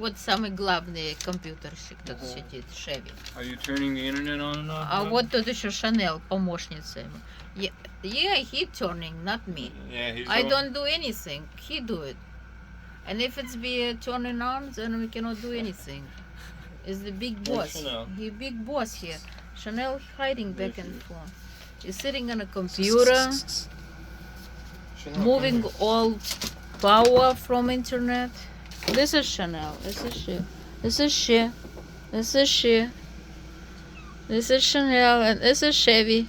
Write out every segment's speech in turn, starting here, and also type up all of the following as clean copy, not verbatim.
Вот самый главный компьютерщик тут сидит, Chevy. Are you turning the internet on and off? А вот тут еще Chsnel, помощница ему. Yeah, he turning, not me. Yeah, he's I don't do anything. He do it. And if it's be turning on, then we cannot do anything. Is the big boss. Chsnel? He big boss here. Chsnel hiding back and forth. He's sitting on a computer, moving all power from internet. This is Chsnel. This is she. This is she. This is she. This is Chsnel and this is Chevy.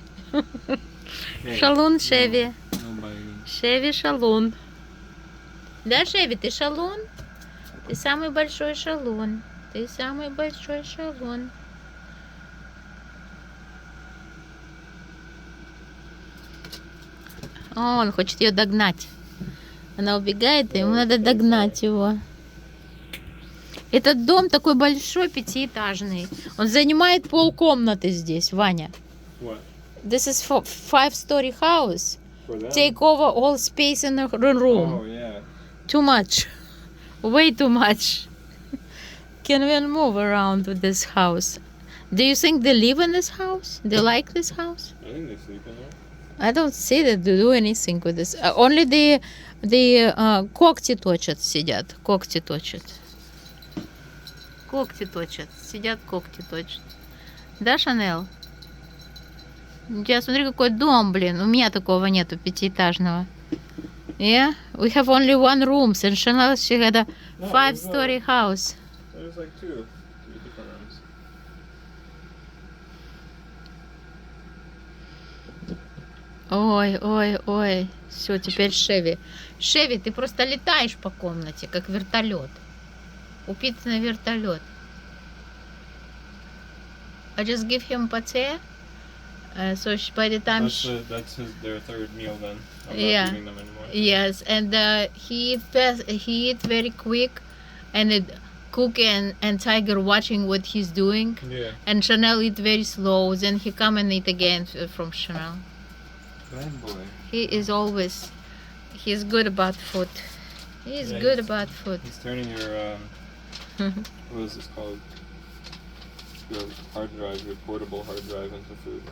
Шалун Chevy. Chevy шалун. Да, Chevy, ты шалун? Ты самый большой шалун. Ты самый большой шалун. О, он хочет ее догнать. Она убегает, и ему надо догнать его. Этот дом такой большой, пятиэтажный. Он занимает полкомнаты здесь, Ваня. What? This is for 5-story house. For them? Take over all space in the room. Oh, yeah. Too much. Way too much. Can we move around with this house? Do you think they live in this house? They like this house? I think they sleep in there. I don't see that they do anything with this. Only the когти точат, сидят. Когти точат. Когти точат. Сидят, когти точат. Да, Chsnel? Я смотри, какой дом, блин. У меня такого нету, пятиэтажного. Yeah? We have only one room. And Chsnel, she had a 5-story house. There's like three different rooms. Ой, ой, ой. Все, теперь Chevy. Chevy, ты просто летаешь по комнате, как вертолет. Упитанный вертолет. I just give him pate. So by the time That's their third meal then. I'm Yeah. not giving them anymore. yes, and he eat very quick, and Cook and Tiger watching what he's doing, Yeah. and Chsnel eat very slow. Then he come and eat again from Chsnel. Bad boy. He is always, he's good about food. He's Yeah, good he's- about food. He's turning your what is this called? Your hard drive, your portable hard drive into food.